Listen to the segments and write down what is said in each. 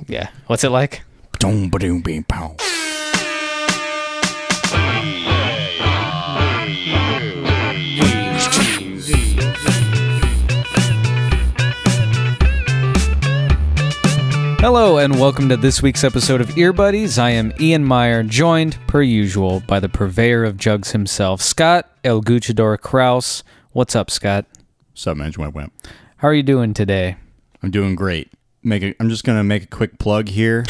Yeah. What's it like? Hello and welcome to this week's episode of Earbuddies. I am Ian Meyer, joined, per usual, by the purveyor of jugs himself, Scott El Guchador Kraus. What's up, Scott? What's up, man? Wimp. How are you doing today? I'm doing great. I'm just going to make a quick plug here.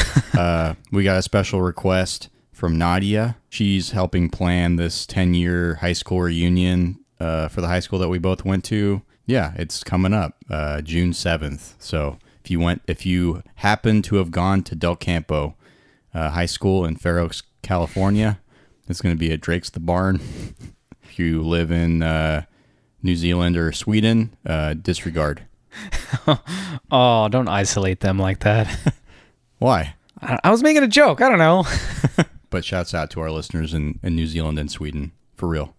We got a special request from Nadia. She's helping plan this 10-year high school reunion for the high school that we both went to. Yeah, it's coming up June 7th. So if you happen to have gone to Del Campo High School in Fair Oaks, California, it's going to be at Drake's the Barn. If you live in New Zealand or Sweden, disregard. Oh, don't isolate them like that. Why? I was making a joke. I don't know. But shouts out to our listeners in New Zealand and Sweden. For real.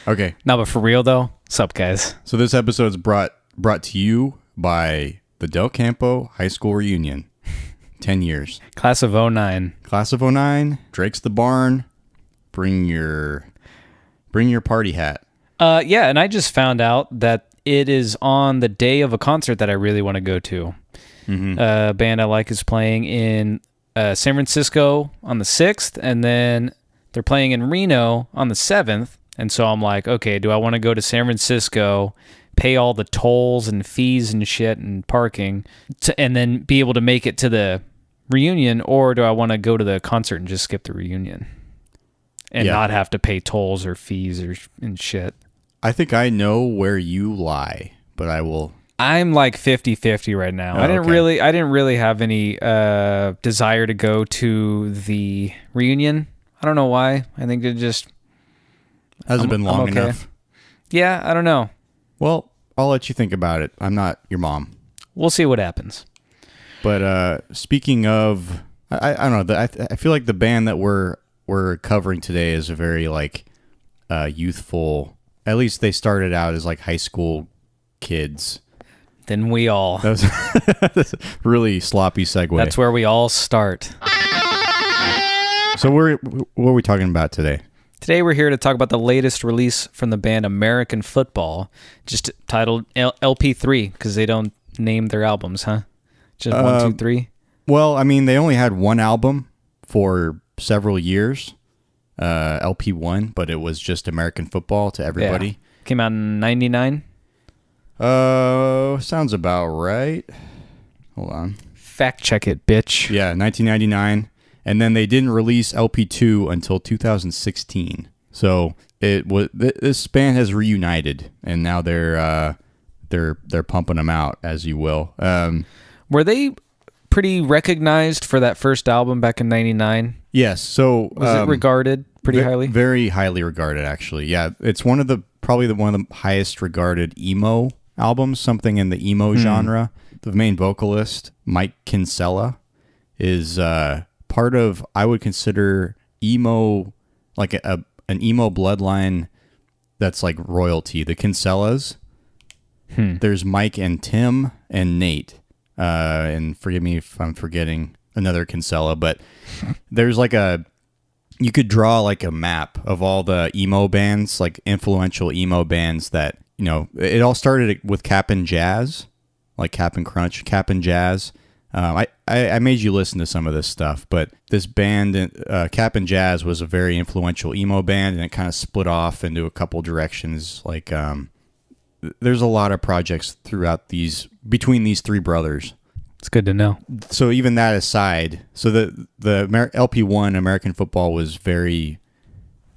Okay. No, but for real, though, sup, guys? So this episode's brought to you by the Del Campo High School Reunion. 10 years. Class of 09. Class of 09. Drake's the Barn. Bring your party hat. Yeah, and I just found out that it is on the day of a concert that I really want to go to. Mm-hmm. A band I like is playing in San Francisco on the 6th, and then they're playing in Reno on the 7th. And so I'm like, okay, do I want to go to San Francisco, pay all the tolls and fees and shit and parking, and then be able to make it to the reunion, or do I want to go to the concert and just skip the reunion and not have to pay tolls or fees and shit? I think I know where you lie, but I'm like 50-50 right now. Oh, I didn't really have any desire to go to the reunion. I don't know why. I think it just hasn't been long enough. Yeah, I don't know. Well, I'll let you think about it. I'm not your mom. We'll see what happens. But speaking of, I don't know. I feel like the band that we're covering today is a very youthful. At least they started out as like high school kids. Then we all. That was a really sloppy segue. That's where we all start. So what are we talking about today? Today we're here to talk about the latest release from the band American Football, just titled LP3, because they don't name their albums, huh? Just 1, 2, 3? Well, I mean, they only had one album for several years. LP1, but it was just American Football to everybody. Yeah. Came out in 99. Sounds about right. Hold on. Fact check it, bitch. Yeah, 1999, and then they didn't release LP2 until 2016. So it was this band has reunited, and now they're pumping them out, as you will. Were they pretty recognized for that first album back in 99? Yes. So was it regarded pretty highly? Very highly regarded, actually. Yeah, it's one of the highest regarded emo albums, something in the emo genre. The main vocalist, Mike Kinsella, is part of, I would consider emo, like an emo bloodline that's like royalty. The Kinsellas. There's Mike and Tim and Nate. And forgive me if I'm forgetting another Kinsella, but there's you could draw like a map of all the emo bands, like influential emo bands that, it all started with Cap and Jazz, like Cap and Crunch, Cap and Jazz. I made you listen to some of this stuff, but this band, Cap and Jazz, was a very influential emo band, and it kind of split off into a couple directions. Like, there's a lot of projects between these three brothers. It's good to know. So even that aside, so the LP1 American Football was very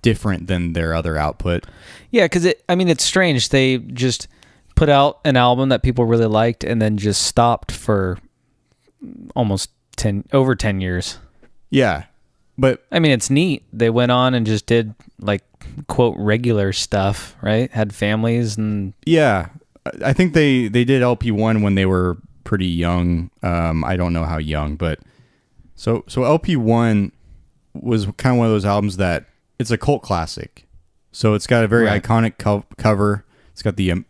different than their other output. Yeah, because it's strange. They just put out an album that people really liked and then just stopped for almost over 10 years. Yeah, but it's neat. They went on and just did like quote regular stuff, right? Had families and yeah. I think they did LP1 when they were pretty young. I don't know how young, but so LP1 was kind of one of those albums that it's a cult classic. So it's got a very iconic cover. It's got the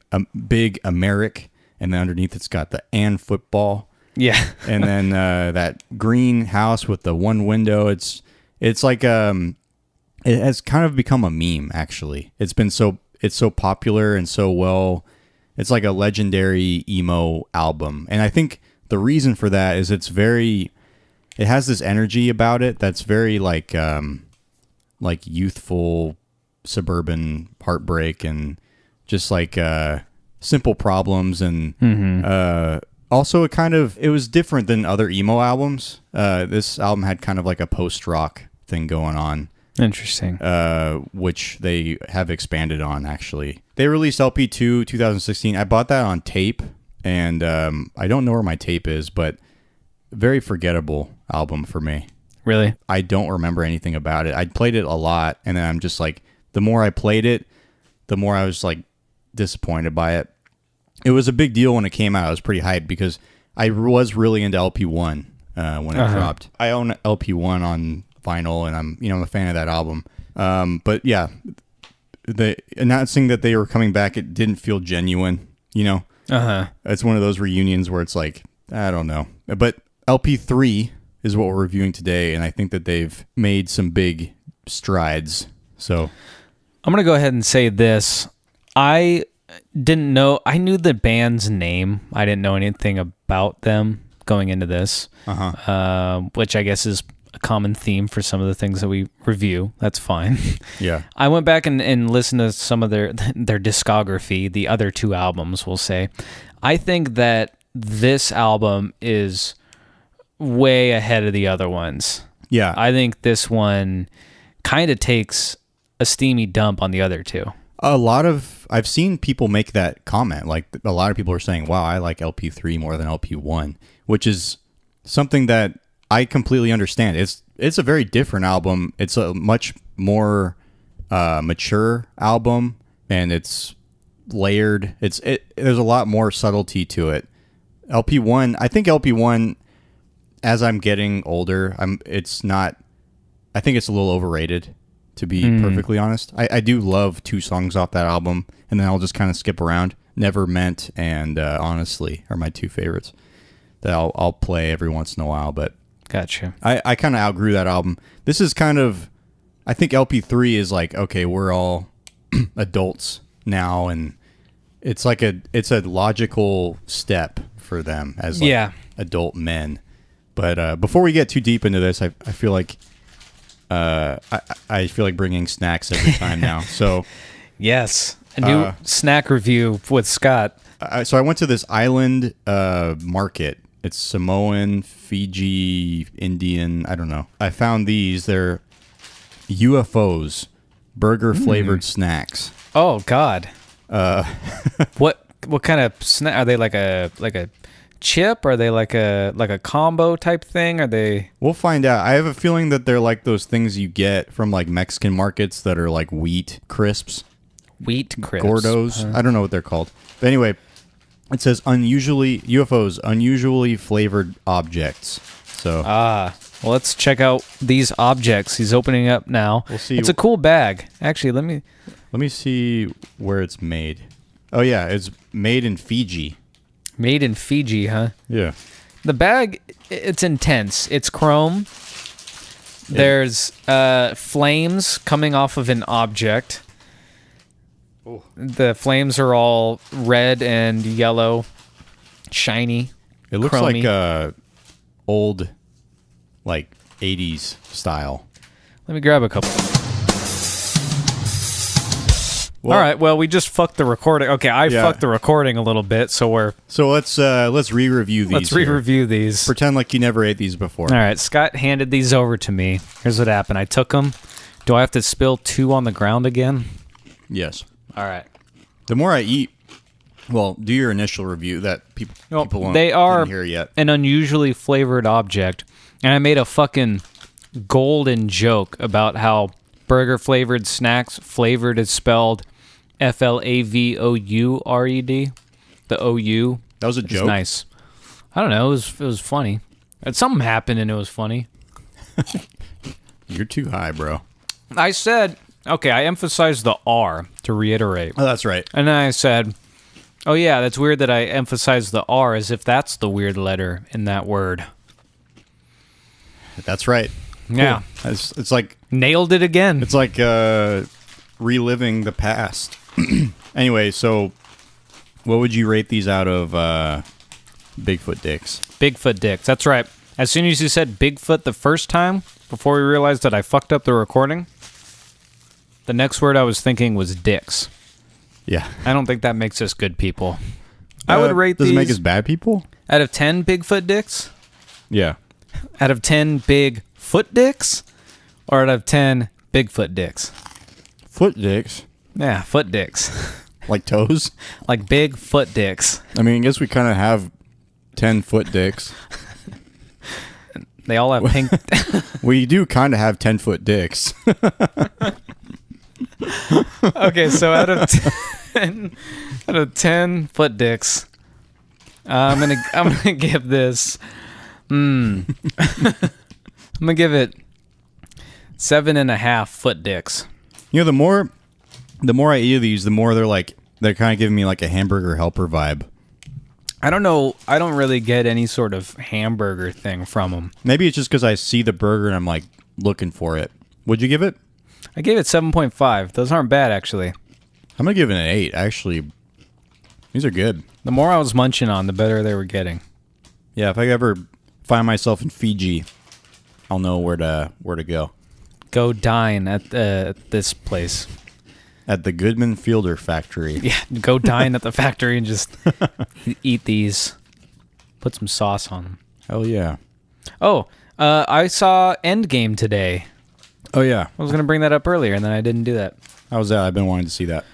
big Americ, and then underneath it's got the "and football." Yeah. And then that green house with the one window. It's like it has kind of become a meme. Actually, it's so popular and so well. It's like a legendary emo album, and I think the reason for that is it has this energy about it that's very like youthful suburban heartbreak and just like simple problems and also it was different than other emo albums. This album had kind of like a post-rock thing going on. Interesting. Which they have expanded on, actually. They released LP2 2016. I bought that on tape, and I don't know where my tape is, but very forgettable album for me. Really? I don't remember anything about it. I played it a lot, and then I'm just like, the more I played it, the more I was like disappointed by it. It was a big deal when it came out. I was pretty hyped because I was really into LP1 when it dropped. I own LP1 on vinyl, and I'm a fan of that album. But yeah, the announcing that they were coming back, it didn't feel genuine. It's one of those reunions where it's like, I don't know. But LP3 is what we're reviewing today, and I think that they've made some big strides. So I'm gonna go ahead and say this. I didn't know. I knew the band's name. I didn't know anything about them going into this, which I guess is a common theme for some of the things that we review. That's fine. Yeah. I went back and listened to some of their discography, the other two albums, we'll say. I think that this album is way ahead of the other ones. Yeah. I think this one kind of takes a steamy dump on the other two. I've seen people make that comment. Like, a lot of people are saying, wow, I like LP3 more than LP1, which is something that I completely understand. It's a very different album. It's a much more mature album, and it's layered. There's a lot more subtlety to it. I think LP1, as I'm getting older, I think it's a little overrated, to be perfectly honest. I do love two songs off that album, and then I'll just kind of skip around. Never Meant and Honestly are my two favorites that I'll play every once in a while. But gotcha. I kind of outgrew that album. This is kind of, I think LP3 is like, okay, we're all adults now, and it's a logical step for them as adult men. But before we get too deep into this, I feel like I feel like bringing snacks every time now. So yes, a new snack review with Scott. So I went to this island market. It's Samoan, Fiji, Indian. I don't know. I found these. They're UFOs, burger flavored snacks. Oh God. What kind of snack are they? Like a chip? Are they like a combo type thing? Are they? We'll find out. I have a feeling that they're like those things you get from like Mexican markets that are like wheat crisps. Wheat crisps. Gordos. I don't know what they're called. But anyway, it says UFOs, unusually flavored objects. So well, let's check out these objects. He's opening up now. We'll see. It's a cool bag. Actually, let me see where it's made. Oh yeah, it's made in Fiji. Made in Fiji, huh? Yeah. The bag, it's intense. It's chrome. There's flames coming off of an object. Oh. The flames are all red and yellow, shiny. It looks chromy. like old, like 80s style. Let me grab a couple. Well, all right. Well, we just fucked the recording. Okay, I fucked the recording a little bit, so let's re-review these. Let's re-review these. Pretend like you never ate these before. All right. Scott handed these over to me. Here's what happened. I took them. Do I have to spill 2 on the ground again? Yes. All right. The more I eat, well, do your initial review that people won't hear yet. An unusually flavored object, and I made a fucking golden joke about how burger flavored snacks, flavored is spelled FLAVOURED. The OU. That was a joke. Nice. I don't know. It was funny. Something happened and it was funny. You're too high, bro. I said, okay, I emphasized the R to reiterate. Oh, that's right. And then I said, Oh, yeah, that's weird that I emphasize the R as if that's the weird letter in that word. That's right. Yeah. Cool. It's like... Nailed it again. It's like reliving the past. Anyway, so what would you rate these out of Bigfoot dicks? Bigfoot dicks. That's right. As soon as you said Bigfoot the first time, before we realized that I fucked up the recording, the next word I was thinking was dicks. Yeah. I don't think that makes us good people. I would rate does these... it make us bad people? Out of 10 Bigfoot dicks? Yeah. Out of 10 big foot dicks? Or out of 10 Bigfoot dicks? Foot dicks? Yeah, foot dicks. Like toes? Like big foot dicks. I mean, I guess we kind of have 10 foot dicks. They all have pink... We do kind of have 10-foot dicks. Okay, so out of 10 foot dicks, I'm gonna give this. I'm gonna give it 7.5 foot dicks. You know, the more I eat of these, the more they're kind of giving me like a hamburger helper vibe. I don't know. I don't really get any sort of hamburger thing from them. Maybe it's just because I see the burger and I'm like looking for it. Would you give it? I gave it 7.5. Those aren't bad, actually. I'm gonna give it an 8. Actually, these are good. The more I was munching on, the better they were getting. Yeah, if I ever find myself in Fiji, I'll know where to go. Go dine at this place. At the Goodman Fielder Factory. Yeah, go dine at the factory and just eat these. Put some sauce on them. Hell yeah. Oh, I saw Endgame today. Oh yeah. I was going to bring that up earlier, and then I didn't do that. How was that? I've been wanting to see that.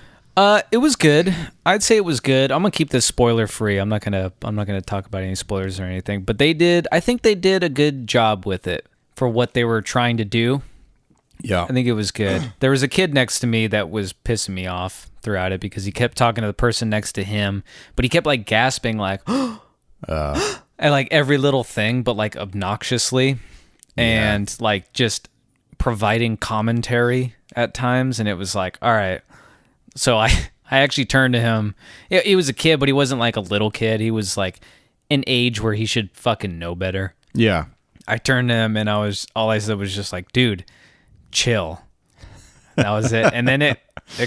It was good. I'd say it was good. I'm gonna keep this spoiler free. I'm not gonna talk about any spoilers or anything. But I think they did a good job with it for what they were trying to do. Yeah. I think it was good. There was a kid next to me that was pissing me off throughout it because he kept talking to the person next to him, but he kept like gasping like at like every little thing, but like obnoxiously and like just providing commentary at times. And it was like, all right. So I actually turned to him. He was a kid, but he wasn't like a little kid. He was like an age where he should fucking know better. Yeah. I turned to him and all I said was just like, dude, chill. That was it. And then it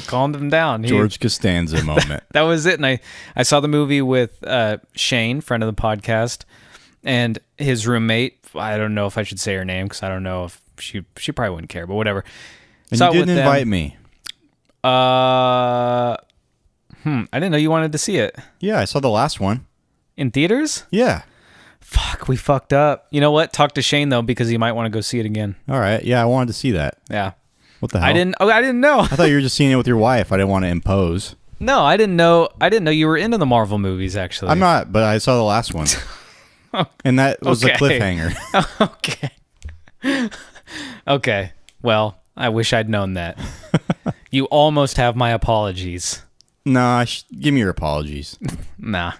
calmed him down. George Costanza moment. That was it. And I saw the movie with Shane, friend of the podcast, and his roommate. I don't know if I should say her name because I don't know if she probably wouldn't care, but whatever. And you didn't invite me. I didn't know you wanted to see it. Yeah, I saw the last one. In theaters? Yeah. Fuck, we fucked up. You know what? Talk to Shane, though, because he might want to go see it again. All right. Yeah, I wanted to see that. Yeah. What the hell? I didn't know. I thought you were just seeing it with your wife. I didn't want to impose. No, I didn't know you were into the Marvel movies, actually. I'm not, but I saw the last one. And that was a cliffhanger. Okay. Okay. Well, I wish I'd known that. You almost have my apologies. Nah, give me your apologies. Nah.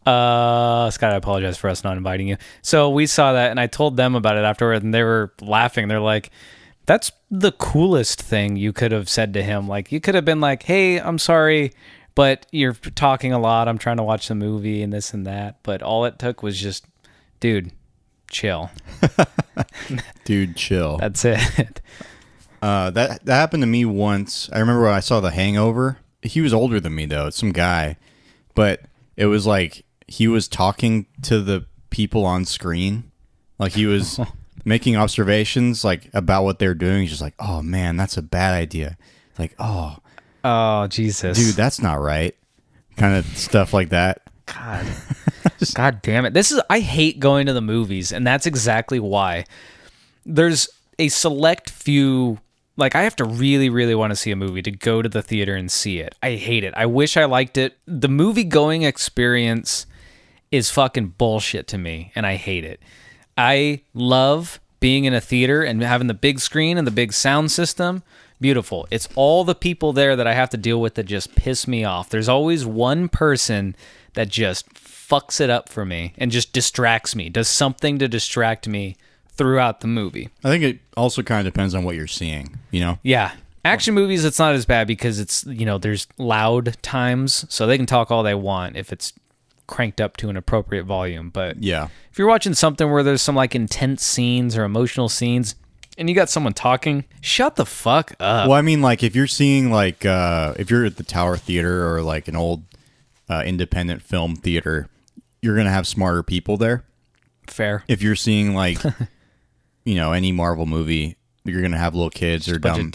Scott, I apologize for us not inviting you. So we saw that, and I told them about it afterward, and they were laughing. They're like, that's the coolest thing you could have said to him. Like, you could have been like, hey, I'm sorry, but you're talking a lot. I'm trying to watch the movie and this and that. But all it took was just, dude, chill. Dude, chill. That's it. That happened to me once. I remember when I saw The Hangover. He was older than me, though. It's some guy. But it was like he was talking to the people on screen. Like he was making observations like about what they're doing. He's just like, oh, man, that's a bad idea. Like, oh, Jesus. Dude, that's not right. Kind of stuff like that. God. God damn it. I hate going to the movies, and that's exactly why. There's a select few, like I have to really, really want to see a movie to go to the theater and see it. I hate it. I wish I liked it. The movie going experience is fucking bullshit to me, and I hate it. I love being in a theater and having the big screen and the big sound system. Beautiful. It's all the people there that I have to deal with that just piss me off. There's always one person that just fucks it up for me and just distracts me, does something to distract me throughout the movie. I think it also kind of depends on what you're seeing, you know? Yeah. Action movies, it's not as bad because it's, there's loud times, so they can talk all they want if it's cranked up to an appropriate volume. But Yeah. if you're watching something where there's some like intense scenes or emotional scenes and you got someone talking, shut the fuck up. Well, I mean, like if you're seeing like if you're at the Tower Theater or like an old independent film theater, you're gonna have smarter people there. Fair. If you're seeing like any Marvel movie, you're gonna have little kids or dumb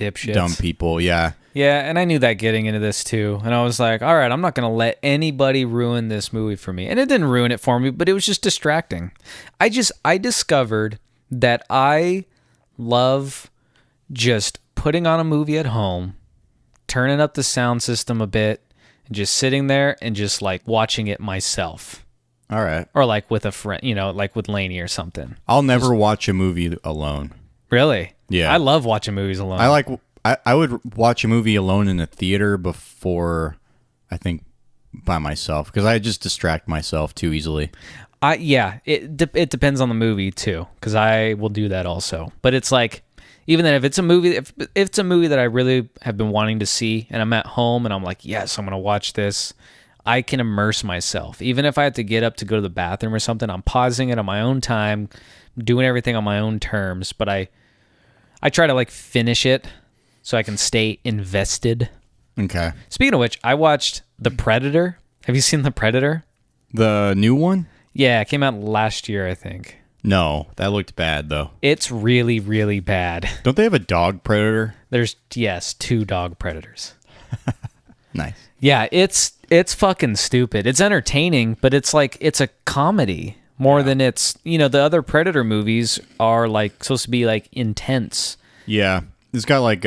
people. Yeah. Yeah, and I knew that getting into this too. And I was like, all right, I'm not going to let anybody ruin this movie for me. And it didn't ruin it for me, but it was just distracting. I discovered that I love just putting on a movie at home, turning up the sound system a bit, and just sitting there and just like watching it myself. All right. Or like with a friend, like with Lainey or something. I'll never watch a movie alone. Really? Yeah. I love watching movies alone. I would watch a movie alone in a theater before, I think, by myself, because I just distract myself too easily. It depends on the movie too, because I will do that also. But it's like, even then, if it's a movie that I really have been wanting to see, and I'm at home and I'm like, yes, I'm gonna watch this, I can immerse myself. Even if I have to get up to go to the bathroom or something, I'm pausing it on my own time, doing everything on my own terms. But I try to like finish it so I can stay invested. Okay. Speaking of which, I watched The Predator. Have you seen The Predator? The new one? Yeah, it came out last year, I think. No, that looked bad though. It's really, really bad. Don't they have a dog predator? There's, yes, 2 dog predators. Nice. Yeah, it's fucking stupid. It's entertaining, but it's like, it's a comedy more than it's, the other Predator movies are like supposed to be like intense. Yeah. It's got like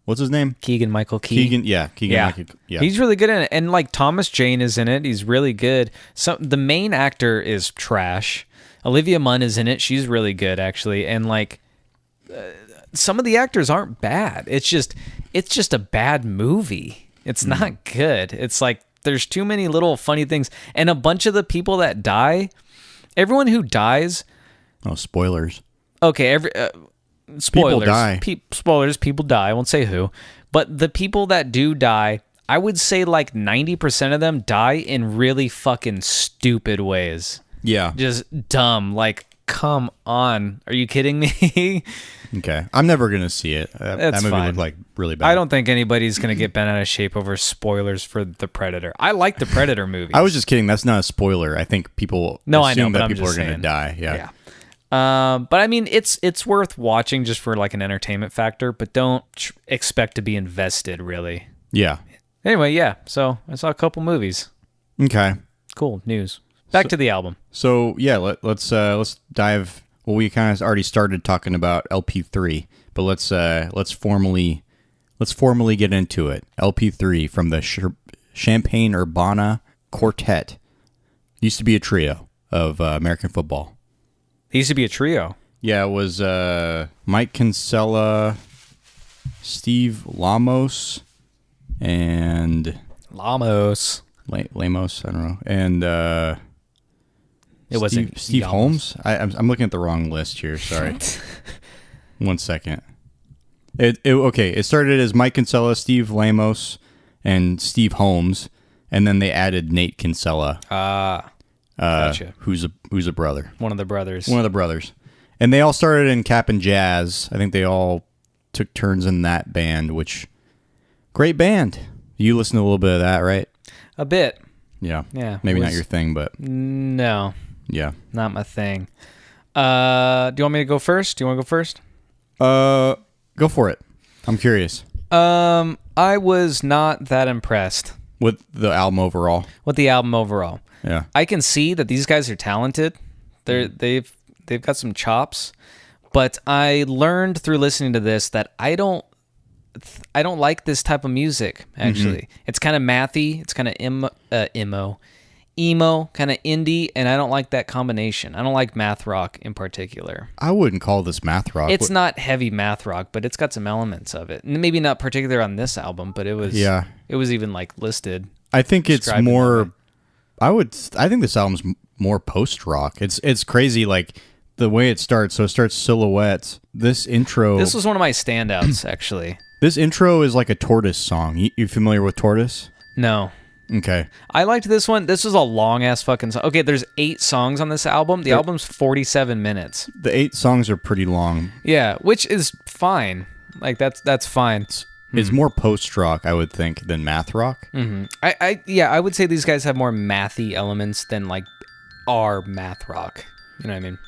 what's his name? Keegan-Michael Key. Keegan. Yeah. He's really good in it. And like Thomas Jane is in it. He's really good. So the main actor is trash. Olivia Munn is in it. She's really good actually. And like some of the actors aren't bad. It's just a bad movie. It's not good. It's like there's too many little funny things. And a bunch of the people that die, everyone who dies. Oh, spoilers. Okay, spoilers. People die. Spoilers, people die. I won't say who. But the people that do die, I would say like 90% of them die in really fucking stupid ways. Yeah. Just dumb. Like, come on. Are you kidding me? Okay. I'm never going to see it. That movie fine. looked like really bad. I don't think anybody's going to get bent out of shape over spoilers for The Predator. I like the Predator movies. I was just kidding. That's not a spoiler. I think people assume that people are going to die. Yeah. But I mean, it's worth watching just for like an entertainment factor, but don't expect to be invested really. Yeah. Anyway, yeah. So I saw a couple movies. Okay. Cool news. Back to the album. So yeah, let's dive. Well, we kind of already started talking about LP3, but let's formally get into it. LP3 from the Champaign Urbana Quartet. Used to be a trio of American football. It used to be a trio. Yeah, it was Mike Kinsella, Steve Lamos, and Lamos. Lamos, I don't know, and it wasn't Steve Holmes. I'm looking at the wrong list here. Sorry. 1 second. It started as Mike Kinsella, Steve Lamos, and Steve Holmes, and then they added Nate Kinsella. Gotcha. Who's a brother. One of the brothers. And they all started in Cap and Jazz. I think they all took turns in that band, which great band. You listened to a little bit of that, right? A bit. Yeah. Yeah. Maybe not your thing, but no. Yeah. Not my thing. Do you want me to go first? Go for it. I'm curious. I was not that impressed With the album overall. Yeah. I can see that these guys are talented. They've got some chops, but I learned through listening to this that I don't like this type of music, actually. It's kind of mathy, it's kind of emo, kind of indie, and I don't like that combination. I don't like math rock in particular. I wouldn't call this math rock. It's not heavy math rock, but it's got some elements of it. Maybe not particular on this album, but it was even like listed. I think it's more I think this album's more post rock. It's crazy, like the way it starts. So it starts Silhouette. This intro. This was one of my standouts, actually. This intro is like a Tortoise song. You familiar with Tortoise? No. Okay. I liked this one. This was a long-ass fucking song. Okay, there's 8 songs on this album. The album's 47 minutes. The 8 songs are pretty long. Yeah, which is fine. Like, that's fine. It's more post-rock, I would think, than math rock. Mm-hmm. I would say these guys have more mathy elements than, like, our math rock. You know what I mean?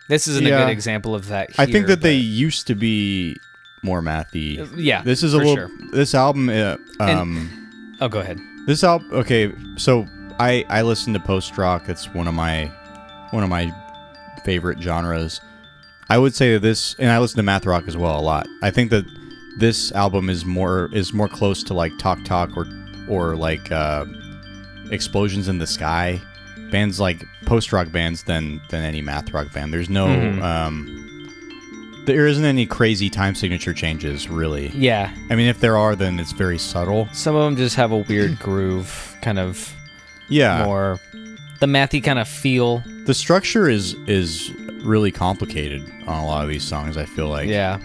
This isn't a good example of that here, I think that they used to be more mathy. Yeah, this is a little. Sure. This album. Oh, go ahead. This album. Okay, so I listen to post rock. That's one of my favorite genres. I would say that this, and I listen to math rock as well a lot. I think that this album is more close to like Talk Talk or like Explosions in the Sky, bands like post rock bands than any math rock band. There's no there isn't any crazy time signature changes really. Yeah, I mean if there are, then it's very subtle. Some of them just have a weird groove, kind of. Yeah, more the mathy kind of feel. The structure is really complicated on a lot of these songs, I feel like. Yeah.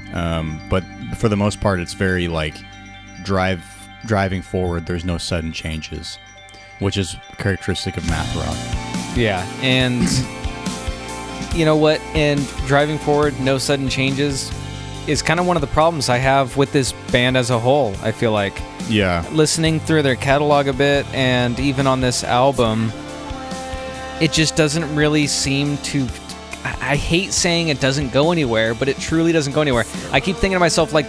But for the most part, it's very like driving forward. There's no sudden changes, which is characteristic of math rock. Yeah, and you know what? And driving forward, no sudden changes is kind of one of the problems I have with this band as a whole, I feel like. Yeah. Listening through their catalog a bit, and even on this album, it just doesn't really seem to... I hate saying it doesn't go anywhere, but it truly doesn't go anywhere. I keep thinking to myself, like,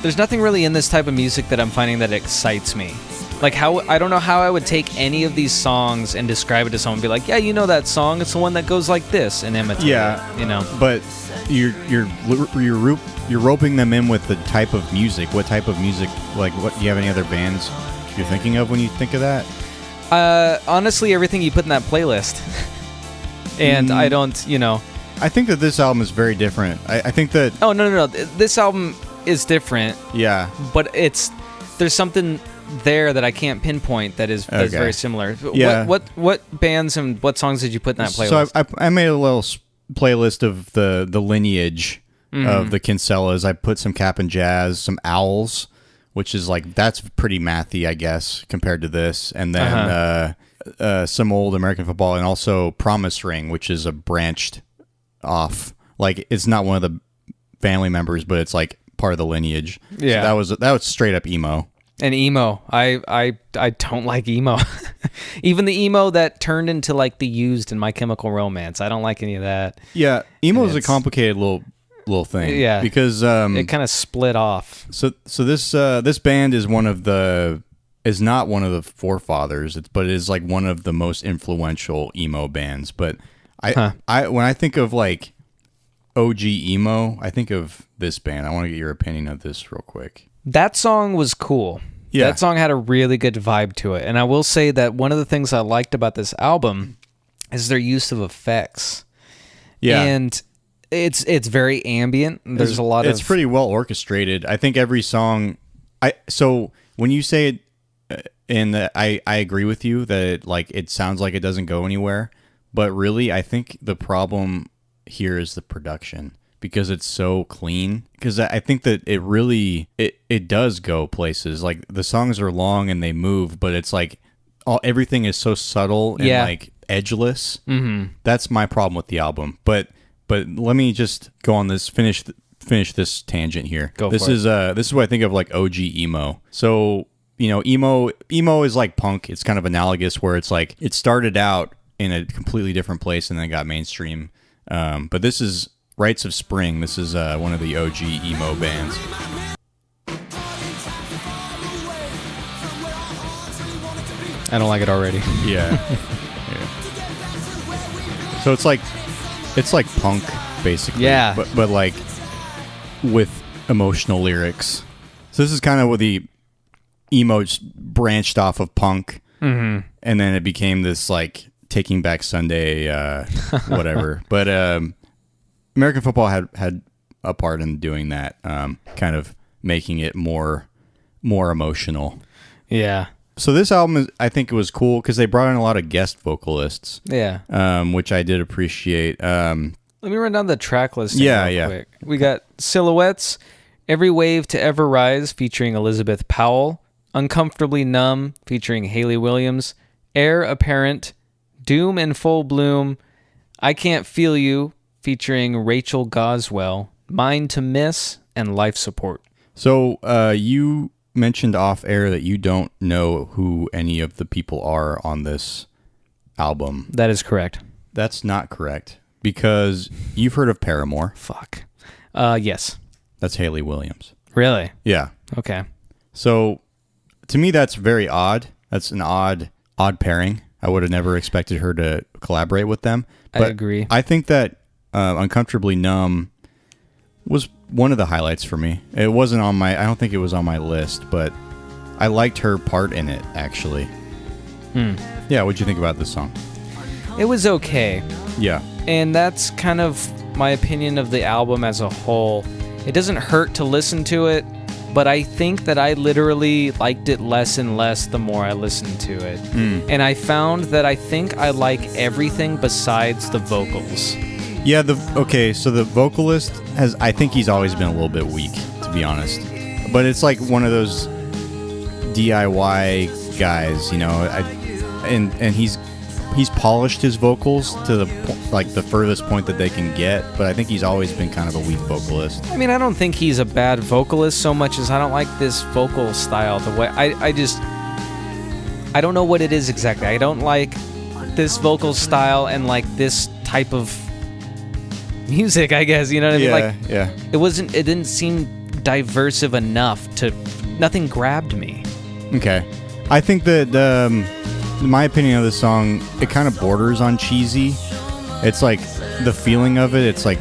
there's nothing really in this type of music that I'm finding that excites me. Like, I don't know how I would take any of these songs and describe it to someone and be like, yeah, you know that song, it's the one that goes like this, and imitate it, you know? But you're roping them in with the type of music. What type of music, like, what, do you have any other bands you're thinking of when you think of that? Honestly, everything you put in that playlist. And I don't, you know... I think that this album is very different. I think that... Oh, no. This album is different. Yeah. But there's something there that I can't pinpoint that is very similar. Yeah. What bands and what songs did you put in that playlist? So I made a little playlist of the lineage of the Kinsellas. I put some Cap'n Jazz, some Owls, which is like, that's pretty mathy, I guess, compared to this. And then some old American football, and also Promise Ring, which is a branched off. Like, it's not one of the family members, but it's like part of the lineage. Yeah. So that was straight up emo. And emo. I don't like emo. Even the emo that turned into like the Used in My Chemical Romance. I don't like any of that. Yeah, emo is a complicated little thing. Yeah, because it kind of split off. So this band is not one of the forefathers, but it is like one of the most influential emo bands. But I when I think of like OG emo, I think of this band. I want to get your opinion of this real quick. That song was cool. Yeah. That song had a really good vibe to it. And I will say that one of the things I liked about this album is their use of effects. Yeah. And it's very ambient. There's a lot of... It's pretty well orchestrated. I think every song... So when you say it, and I agree with you that it sounds like it doesn't go anywhere, but really I think the problem here is the production. Because it's so clean. Because I think that it really it does go places. Like, the songs are long and they move, but it's like everything is so subtle and like edgeless. Mm-hmm. That's my problem with the album. But let me just go on this finish this tangent here. This is what I think of like OG emo. So, you know, emo is like punk. It's kind of analogous, where it's like it started out in a completely different place and then got mainstream. But this is Rites of Spring. This is one of the OG emo bands. I don't like it already. Yeah. So it's like punk, basically. Yeah. But like with emotional lyrics. So this is kind of where the emo branched off of punk, and then it became this like Taking Back Sunday, whatever. But American football had a part in doing that, kind of making it more emotional. Yeah. So this album, I think it was cool because they brought in a lot of guest vocalists. Yeah. Which I did appreciate. Let me run down the track listing real quick. We got Silhouettes, Every Wave to Ever Rise featuring Elizabeth Powell, Uncomfortably Numb featuring Hayley Williams, Air Apparent, Doom in Full Bloom, I Can't Feel You featuring Rachel Goswell, Mind to Miss, and Life Support. So you mentioned off air that you don't know who any of the people are on this album. That is correct. That's not correct because you've heard of Paramore. Fuck. Yes. That's Hayley Williams. Really? Yeah. Okay. So to me, that's very odd. That's an odd pairing. I would have never expected her to collaborate with them. But I agree. I think that Uncomfortably Numb was one of the highlights for me. It wasn't on I don't think it was on my list, but I liked her part in it, actually. Yeah, what'd you think about this song? It was okay. Yeah. And that's kind of my opinion of the album as a whole. It doesn't hurt to listen to it, but I think that I literally liked it less and less the more I listened to it. And I found that I think I like everything besides the vocals. Yeah, so the vocalist I think he's always been a little bit weak, to be honest. But it's like one of those DIY guys, you know, and he's polished his vocals to the furthest point that they can get, but I think he's always been kind of a weak vocalist. I mean, I don't think he's a bad vocalist so much as I don't like this vocal style. The way I don't know what it is exactly. I don't like this vocal style and like this type of music, I guess, you know what I mean? Yeah. It didn't seem diversive enough nothing grabbed me. Okay. I think that my opinion of this song, it kind of borders on cheesy. It's like the feeling of it, it's like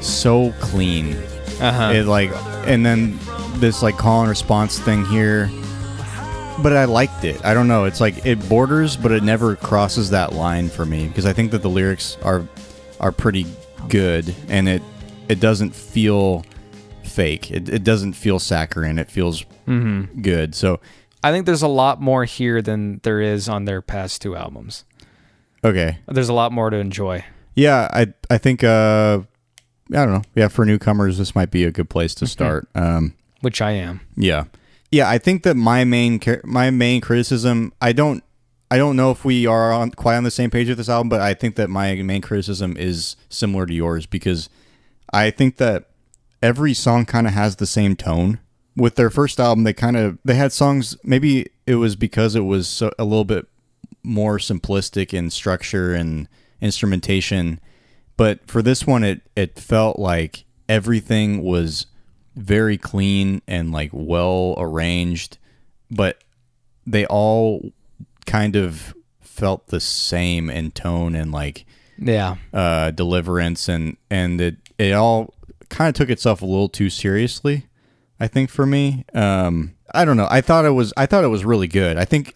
so clean. It like, and then this like call and response thing here, but I liked it. I don't know. It's like it borders, but it never crosses that line for me because I think that the lyrics are pretty good, and it doesn't feel fake. It doesn't feel saccharine. It feels good. So I think there's a lot more here than there is on their past two albums. Okay. There's a lot more to enjoy. Yeah, I think I don't know. Yeah, for newcomers, this might be a good place to start. Which I am. Yeah. Yeah, I think that my main criticism, I don't know if we are quite on the same page with this album, but I think that my main criticism is similar to yours because I think that every song kind of has the same tone. With their first album, they had songs, maybe it was because it was a little bit more simplistic in structure and instrumentation, but for this one, it felt like everything was very clean and like well arranged, but they all kind of felt the same in tone and like deliverance, and it all kind of took itself a little too seriously, I think, for me. I don't know. I thought it was really good. I think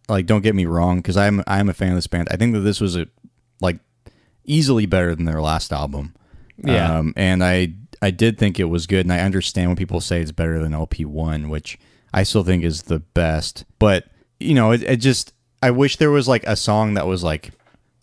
like, don't get me wrong, because I'm a fan of this band. I think that this was like easily better than their last album. Yeah. And I did think it was good, and I understand when people say it's better than LP1, which I still think is the best. But you know, it just, I wish there was like a song that was like,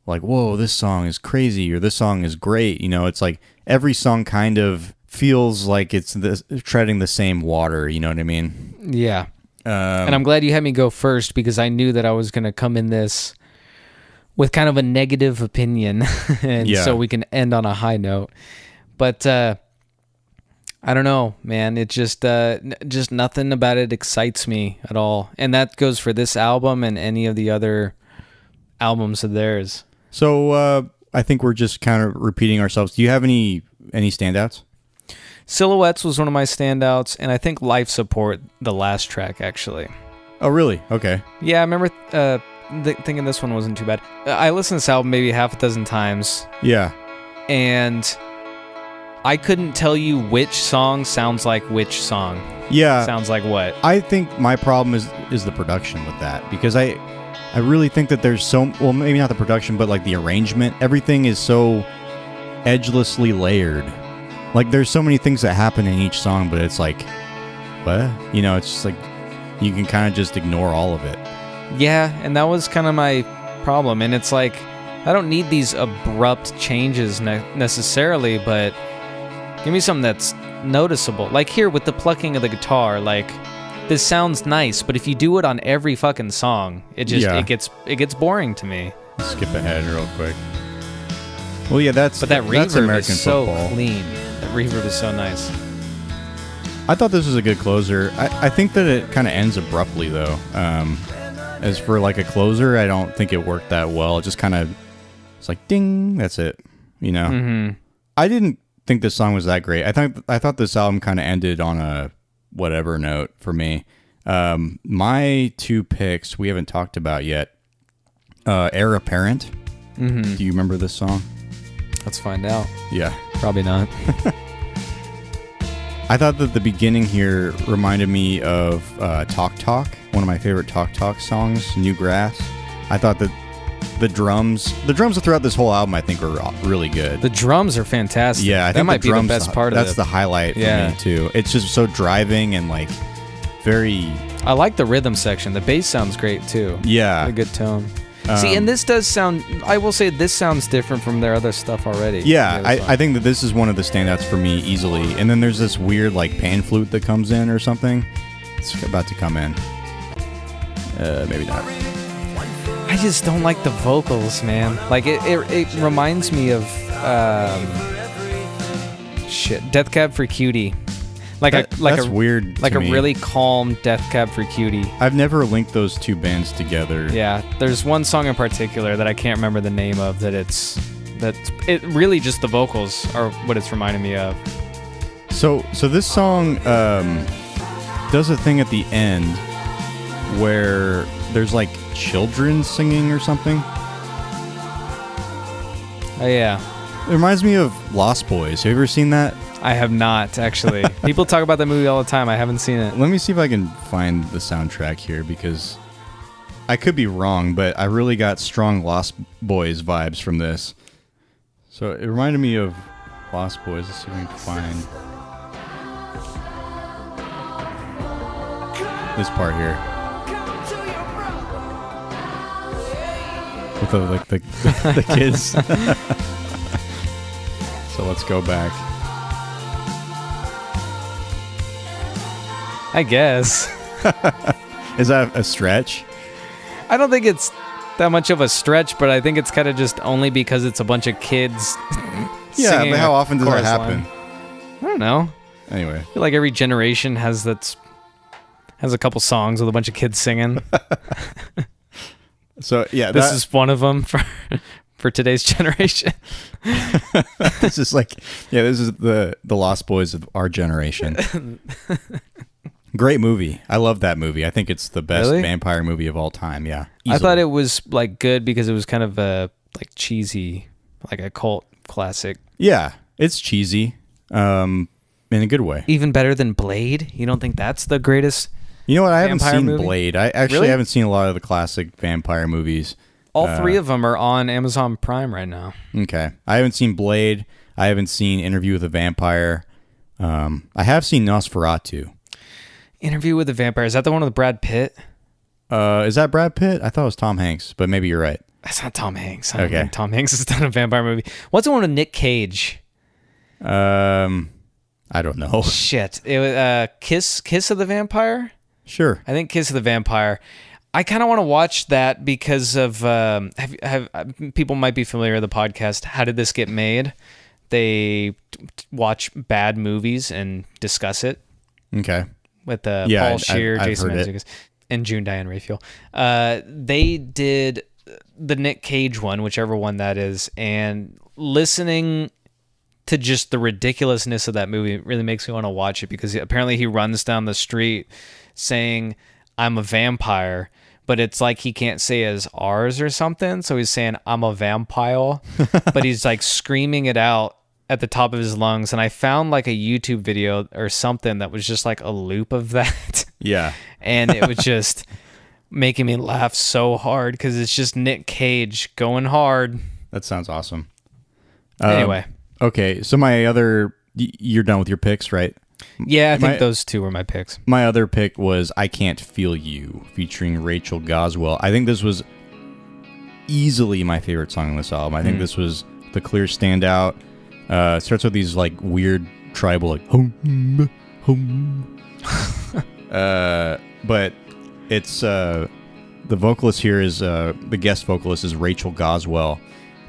whoa, this song is crazy, or this song is great. You know, it's like every song kind of feels like it's treading the same water. You know what I mean? Yeah. And I'm glad you had me go first because I knew that I was going to come in this with kind of a negative opinion, and so we can end on a high note. But I don't know, man. It just nothing about it excites me at all, and that goes for this album and any of the other albums of theirs. So I think we're just kind of repeating ourselves. Do you have any standouts? Silhouettes was one of my standouts, and I think Life Support, the last track, actually. Oh, really? Okay. Yeah, I remember thinking this one wasn't too bad. I listened to this album maybe half a dozen times. Yeah. And I couldn't tell you which song sounds like which song. Yeah. Sounds like what. I think my problem is the production with that, because I really think that there's well, maybe not the production, but like the arrangement. Everything is so edgelessly layered. Like there's so many things that happen in each song, but it's like, what? You know, it's just like, You can kind of just ignore all of it. Yeah, and that was kind of my problem. And it's like, I don't need these abrupt changes necessarily, but give me something that's noticeable. Like here with the plucking of the guitar, like this sounds nice, but if you do it on every fucking song, it gets boring to me. Skip ahead real quick. Well, yeah, that reverb American is so football. clean. That reverb is so nice. I thought this was a good closer. I think that it kind of ends abruptly, though. As for like a closer, I don't think it worked that well. It just kind of, it's like ding, that's it. You know. Mm-hmm. I didn't think this song was that great. I thought this album kind of ended on a whatever note for me. My two picks we haven't talked about yet. Heir Apparent. Mm-hmm. Do you remember this song? Let's find out. Yeah. Probably not. I thought that the beginning here reminded me of Talk Talk, one of my favorite Talk Talk songs, New Grass. I thought that the drums throughout this whole album, I think, were really good. The drums are fantastic. Yeah, I think that might be the best part of it. That's the highlight for me, too. It's just so driving and, like, very... I like the rhythm section. The bass sounds great, too. Yeah. A good tone. See, and this does sound... I will say this sounds different from their other stuff already. Yeah, I think that this is one of the standouts for me easily. And then there's this weird, like, pan flute that comes in or something. It's about to come in. Maybe not. I just don't like the vocals, man. Like, it reminds me of... Death Cab for Cutie. That's weird. Like to a me. really calm Death Cab for Cutie. I've never linked those two bands together. Yeah, there's one song in particular that I can't remember the name of. That's it. Really, just the vocals are what it's reminding me of. So this song does a thing at the end where there's like children singing or something. Oh yeah, it reminds me of Lost Boys. Have you ever seen that? I have not, actually. People talk about that movie all the time. I haven't seen it. Let me see if I can find the soundtrack here, because I could be wrong, but I really got strong Lost Boys vibes from this. So it reminded me of Lost Boys. Let's see if we can find this part here. With the kids. So let's go back. I guess. Is that a stretch? I don't think it's that much of a stretch, but I think it's kind of just only because it's a bunch of kids. Yeah, but how often does that happen? I don't know. Anyway, I feel like every generation has a couple songs with a bunch of kids singing. So yeah, this is one of them for today's generation. This is like, yeah, this is the Lost Boys of our generation. Great movie. I love that movie. I think it's the best vampire movie of all time. Yeah. Easily. I thought it was like good because it was kind of like cheesy, like a cult classic. Yeah, it's cheesy, in a good way. Even better than Blade? You don't think that's the greatest? You know what? I haven't seen movie? Blade. I actually haven't seen a lot of the classic vampire movies. All three of them are on Amazon Prime right now. Okay. I haven't seen Blade. I haven't seen Interview with a Vampire. I have seen Nosferatu. Interview with a Vampire. Is that the one with Brad Pitt? Is that Brad Pitt? I thought it was Tom Hanks, but maybe you're right. That's not Tom Hanks. I don't think Tom Hanks has done a vampire movie. What's the one with Nick Cage? I don't know. Shit. It was Kiss of the Vampire? Sure. I think Kiss of the Vampire. I kind of want to watch that because of people might be familiar with the podcast. How Did This Get Made? They watch bad movies and discuss it. Okay. With Paul Scheer, Jason Mantzoukas, and June Diane Raphael. They did the Nick Cage one, whichever one that is, and listening to just the ridiculousness of that movie really makes me want to watch it, because apparently he runs down the street saying, "I'm a vampire," but it's like he can't say his R's or something, so he's saying, "I'm a vampire," but he's like screaming it out at the top of his lungs. And I found like a YouTube video or something that was just like a loop of that. Yeah. And it was just making me laugh so hard because it's just Nick Cage going hard. That sounds awesome. Anyway. Okay. So you're done with your picks, right? Yeah, I think those two were my picks. My other pick was I Can't Feel You, featuring Rachel Goswell. I think this was easily my favorite song on this album. I think this was the clear standout. It starts with these like weird tribal like home, home. But it's the vocalist here is the guest vocalist is Rachel Goswell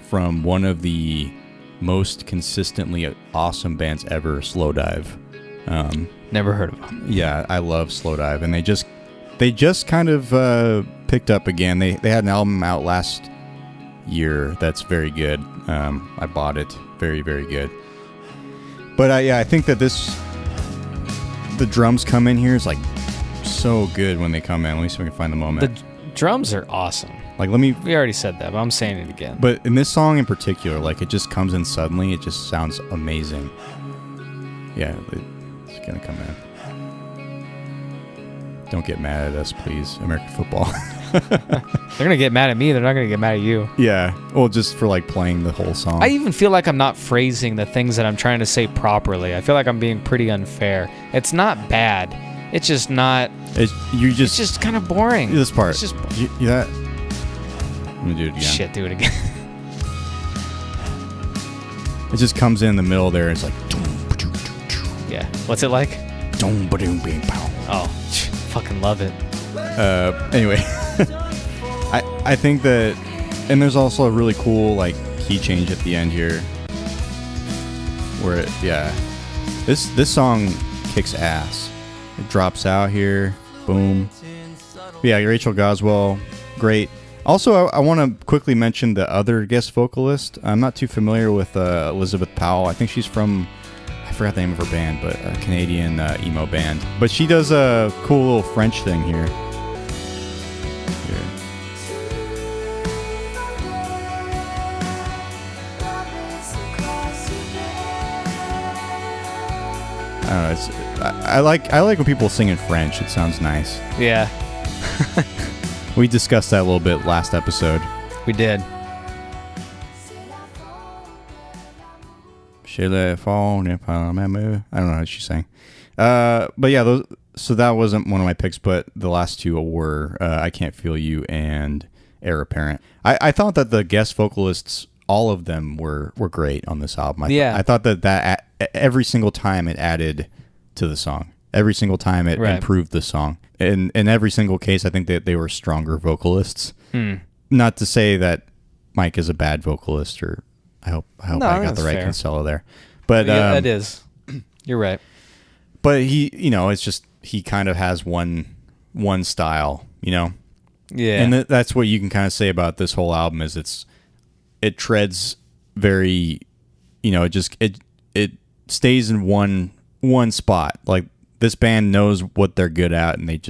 from one of the most consistently awesome bands ever, Slowdive. Never heard of them. Yeah, I love Slowdive, and they just kind of picked up again. They had an album out last year that's very good. I bought it, very very good. But I think that the drums come in here is like so good when they come in. Let me see if I can find the moment. The drums are awesome. Like we already said that, but I'm saying it again. But in this song in particular, like it just comes in suddenly. It just sounds amazing. Yeah, it's gonna come in. Don't get mad at us, please. American football. They're gonna get mad at me. They're not gonna get mad at you. Yeah. Well, just for like playing the whole song. I even feel like I'm not phrasing the things that I'm trying to say properly. I fle like I'm being pretty unfair. It's not bad. It's just not. It's just kind of boring. This part. It's just. That. Let me do it again. Shit, do it again. It just comes in the middle there. It's like. Yeah. What's it like? Oh, fucking love it. Anyway, I think that, and there's also a really cool like key change at the end here, where this song kicks ass. It drops out here, boom. Yeah, Rachel Goswell, great. Also, I want to quickly mention the other guest vocalist. I'm not too familiar with Elizabeth Powell. I think she's from, I forgot the name of her band, but a Canadian emo band. But she does a cool little French thing here. I don't know. I like when people sing in French. It sounds nice. Yeah. We discussed that a little bit last episode. We did. I don't know how she's saying. But yeah, so that wasn't one of my picks, but the last two were I Can't Feel You and Heir Apparent. I thought that the guest vocalists, all of them were great on this album. I thought that every single time it added to the song. Every single time it improved the song. In every single case, I think that they were stronger vocalists. Not to say that Mike is a bad vocalist, or I hope I got the right Kinsella there. But yeah, it is. You're right. But it's just he kind of has one style, Yeah. And that's what you can kind of say about this whole album is it treads very, it stays in one spot. Like this band knows what they're good at, and they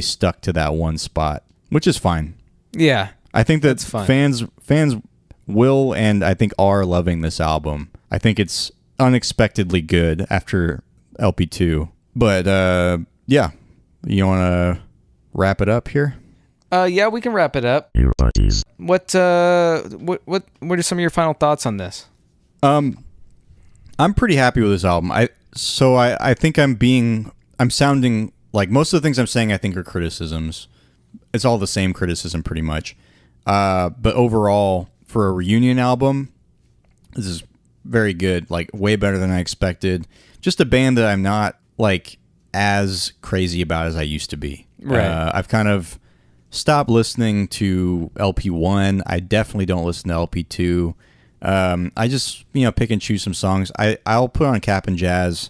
stuck to that one spot, which is fine. Yeah. I think that's fans will, and I think are loving this album. I think it's unexpectedly good after LP2. But yeah, you want to wrap it up here? Yeah, we can wrap it up. Earbuddies. What are some of your final thoughts on this? I'm pretty happy with this album. I think I'm sounding like most of the things I'm saying I think are criticisms. It's all the same criticism pretty much. But overall, for a reunion album, this is very good, like way better than I expected. Just a band that I'm not like as crazy about as I used to be. Right. I've kind of stopped listening to LP1. I definitely don't listen to LP2. I just, pick and choose some songs. I'll put on Cap and Jazz.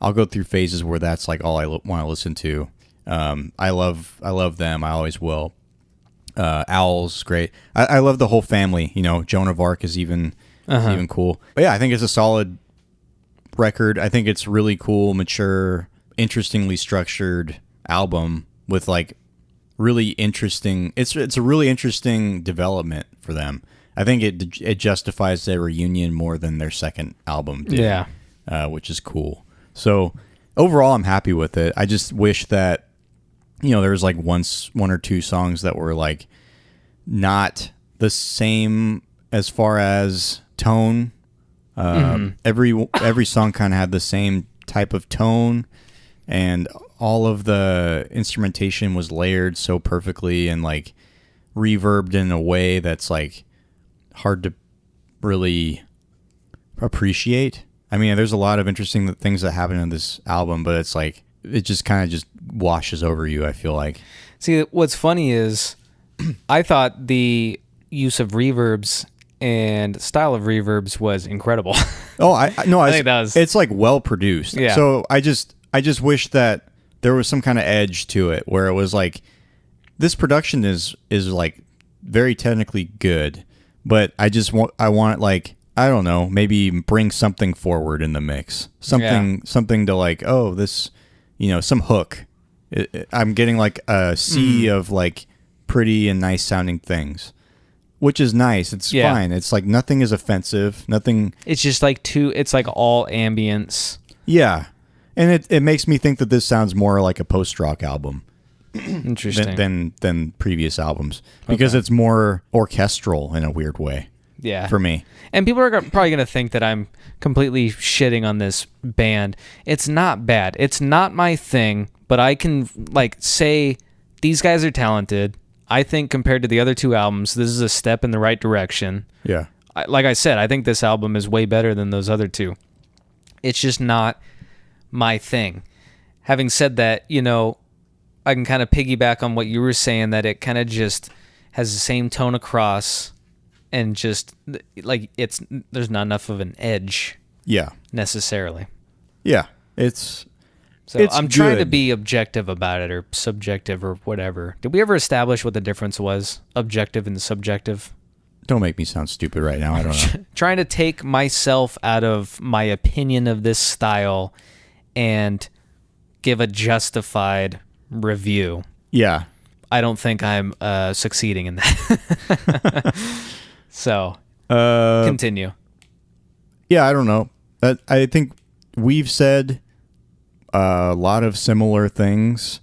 I'll go through phases where that's like all I want to listen to. I love them. I always will. Owl's great. I love the whole family. Joan of Arc is even cool. But yeah, I think it's a solid record. I think it's really cool, mature, interestingly structured album with like really interesting. It's a really interesting development for them. I think it justifies their reunion more than their second album did. Yeah, which is cool. So overall, I'm happy with it. I just wish that there was like one or two songs that were like not the same as far as tone. Every song kind of had the same type of tone, and all of the instrumentation was layered so perfectly and like reverbed in a way that's like hard to really appreciate. I mean, there's a lot of interesting things that happen in this album, but it's like it just kind of just washes over you, I feel like. See, what's funny is I thought the use of reverbs and style of reverbs was incredible. Oh, I think that was... It's like well produced. Yeah. So I just wish that there was some kind of edge to it where it was like this production is like very technically good, but I want like, I don't know, maybe bring something forward in the mix. Something to like, oh, this, some hook. I'm getting like a sea of like pretty and nice sounding things, which is nice. It's fine. It's like nothing is offensive. Nothing. It's just like it's like all ambience. Yeah. And it makes me think that this sounds more like a post-rock album. Interesting. Than previous albums. Because it's more orchestral in a weird way. Yeah. For me. And people are probably going to think that I'm completely shitting on this band. It's not bad. It's not my thing, but I can like say these guys are talented. I think compared to the other two albums, this is a step in the right direction. Yeah. Like I said, I think this album is way better than those other two. It's just not my thing. Having said that, I can kind of piggyback on what you were saying, that it kind of just has the same tone across and just like there's not enough of an edge. Yeah. Necessarily. Yeah. I'm trying to be objective about it, or subjective, or whatever. Did we ever establish what the difference was? Objective and subjective? Don't make me sound stupid right now. I don't know. Trying to take myself out of my opinion of this style and give a justified review. Yeah. I don't think I'm succeeding in that. So, continue. Yeah, I don't know. I think we've said a lot of similar things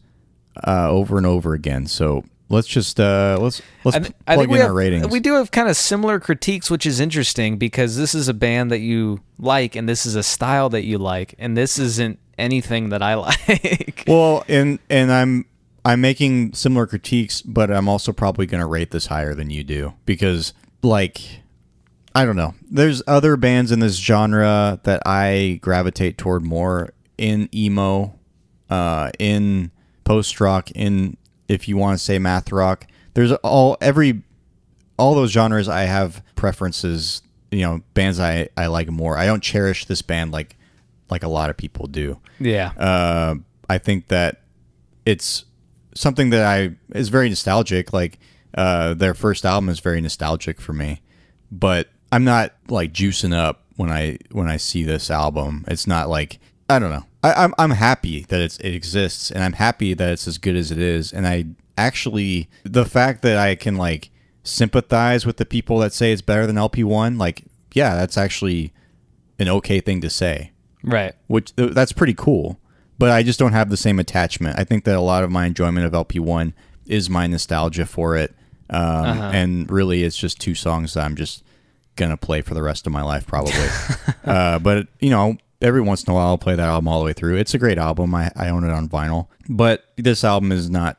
over and over again. So let's just let's plug in our ratings. We do have kind of similar critiques, which is interesting because this is a band that you like, and this is a style that you like, and this isn't anything that I like. Well, and I'm making similar critiques, but I'm also probably going to rate this higher than you do because, like, I don't know. There's other bands in this genre that I gravitate toward more, in emo, in post-rock, in, if you want to say math rock. There's all those genres I have preferences, bands I like more. I don't cherish this band like a lot of people do. Yeah. I think that it's something that is very nostalgic. Like, their first album is very nostalgic for me, but I'm not like juicing up when I see this album. It's not like, I don't know. I'm happy that it exists, and I'm happy that it's as good as it is. And I actually, the fact that I can like sympathize with the people that say it's better than LP1, like, yeah, that's actually an okay thing to say. Right. Which that's pretty cool. But I just don't have the same attachment. I think that a lot of my enjoyment of LP1 is my nostalgia for it. And really, it's just two songs that I'm just going to play for the rest of my life, probably. But, every once in a while, I'll play that album all the way through. It's a great album. I own it on vinyl. But this album is not,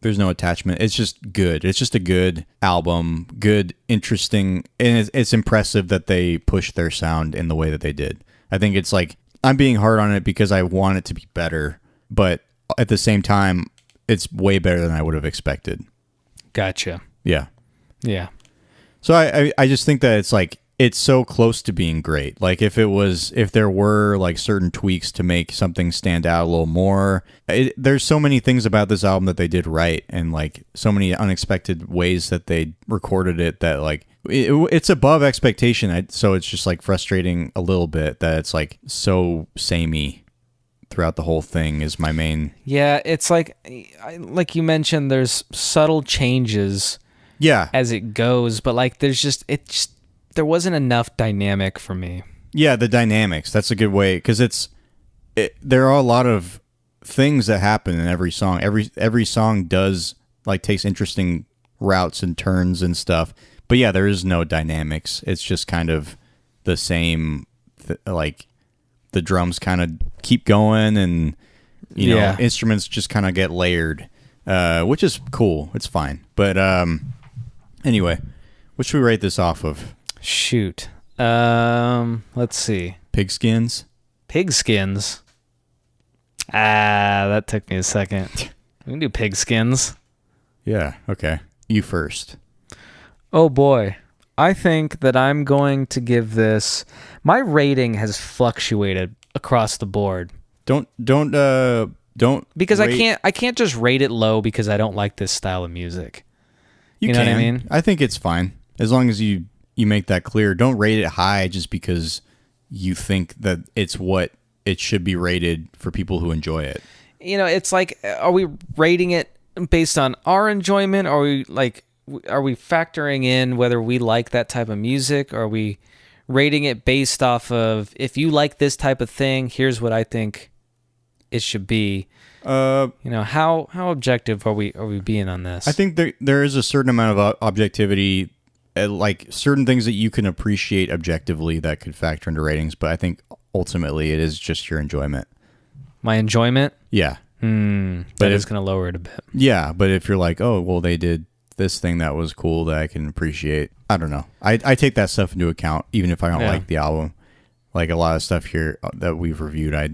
there's no attachment. It's just good. It's just a good album, good, interesting. And it's impressive that they pushed their sound in the way that they did. I think it's like, I'm being hard on it because I want it to be better. But at the same time, it's way better than I would have expected. Gotcha. Yeah. Yeah. So I just think that it's like, it's so close to being great. Like if there were like certain tweaks to make something stand out a little more, there's so many things about this album that they did right, and like so many unexpected ways that they recorded it that like it's above expectation. So it's just like frustrating a little bit that it's like so samey throughout the whole thing is my main. Yeah, it's like you mentioned, there's subtle changes. Yeah. As it goes, but like there wasn't enough dynamic for me. Yeah, the dynamics. That's a good way, because there are a lot of things that happen in every song. Every song does like takes interesting routes and turns and stuff. But yeah, there is no dynamics. It's just kind of the same, like the drums kind of keep going, and you know, instruments just kind of get layered, which is cool. It's fine. But anyway, what should we rate this off of? Shoot. Let's see. Pigskins. That took me a second. We can do pigskins. Yeah. Okay. You first. Oh boy. I think that I'm going to give this. My rating has fluctuated across the board. Don't because I can't just rate it low because I don't like this style of music. You know can. what I mean? I think it's fine as long as you make that clear. Don't rate it high just because you think that it's what it should be rated for people who enjoy it. You know, it's like, are we rating it based on our enjoyment? Or are we factoring in whether we like that type of music? Or are we rating it based off of, if you like this type of thing, here's what I think it should be? You know, how objective are we being on this? I think there is a certain amount of objectivity, like certain things that you can appreciate objectively that could factor into ratings, but I think ultimately it is just your enjoyment. My enjoyment? Yeah. But it's going to lower it a bit. Yeah, but if you're like, oh, well, they did this thing that was cool that I can appreciate, I don't know. I take that stuff into account, even if I don't like the album. Like a lot of stuff here that we've reviewed, I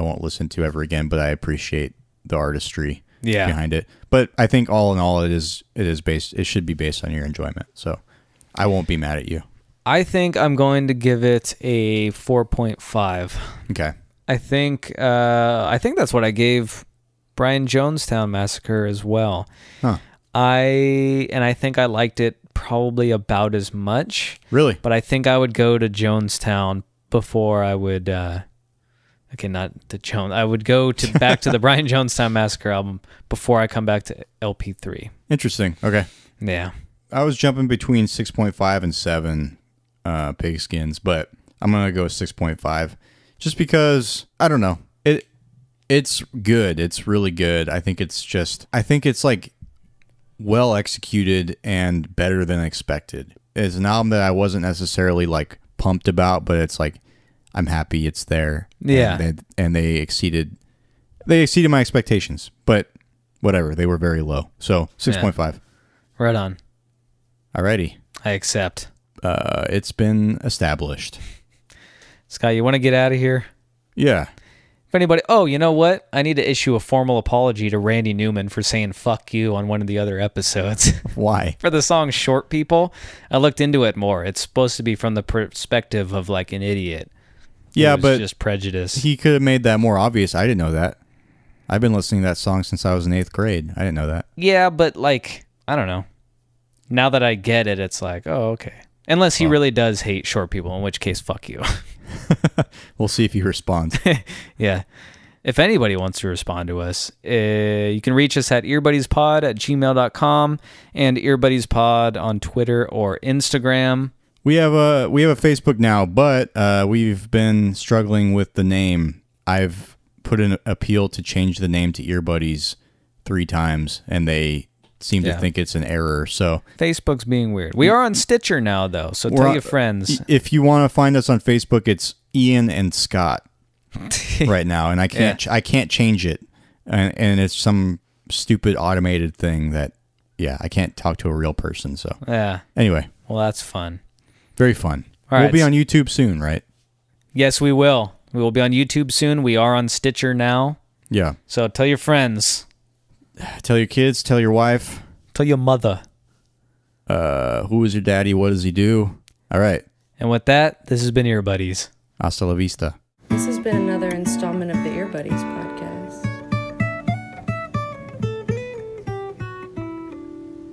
won't listen to ever again, but I appreciate the artistry behind it. But I think all in all, it should be based on your enjoyment. So I won't be mad at you. I think I'm going to give it a 4.5. Okay. I think that's what I gave Brian Jonestown Massacre as well. Huh. I think I liked it probably about as much. Really? But I think I would go to Jonestown before I would not to Jones. I would go back to the Brian Jonestown Massacre album before I come back to LP3. Interesting. Okay. Yeah. I was jumping between 6.5 and 7 pigskins, but I'm going to go 6.5 just because, I don't know. It's good. It's really good. I think it's like well executed and better than expected. It's an album that I wasn't necessarily like pumped about, but it's like I'm happy it's there. Yeah. And they exceeded my expectations, but whatever, they were very low. So 6.5. Yeah. Right on. Alrighty. I accept. It's been established. Scott, you want to get out of here? Yeah. If anybody, you know what? I need to issue a formal apology to Randy Newman for saying fuck you on one of the other episodes. Why? For the song Short People. I looked into it more. It's supposed to be from the perspective of like an idiot. Yeah, but just prejudice. He could have made that more obvious. I didn't know that. I've been listening to that song since I was in 8th grade. I didn't know that. Yeah, but like, I don't know. Now that I get it, it's like, oh, okay. Unless he really does hate short people, in which case, fuck you. We'll see if he responds. Yeah. If anybody wants to respond to us, you can reach us at earbuddiespod@gmail.com and earbuddiespod on Twitter or Instagram. We have a Facebook now, but we've been struggling with the name. I've put an appeal to change the name to Earbuddies 3 times, and they seem to think it's an error. So Facebook's being weird. We are on Stitcher now, though, so tell your friends. If you want to find us on Facebook, it's Ian and Scott right now, and I can't change it, and it's some stupid automated thing that I can't talk to a real person. So anyway, well, that's fun. Very fun. All we'll right. be on YouTube soon, right? Yes, we will. We will be on YouTube soon. We are on Stitcher now. Yeah. So tell your friends. Tell your kids. Tell your wife. Tell your mother. Who is your daddy? What does he do? All right. And with that, this has been Earbuddies. Hasta la vista. This has been another installment of the Earbuddies podcast.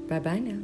Bye-bye now.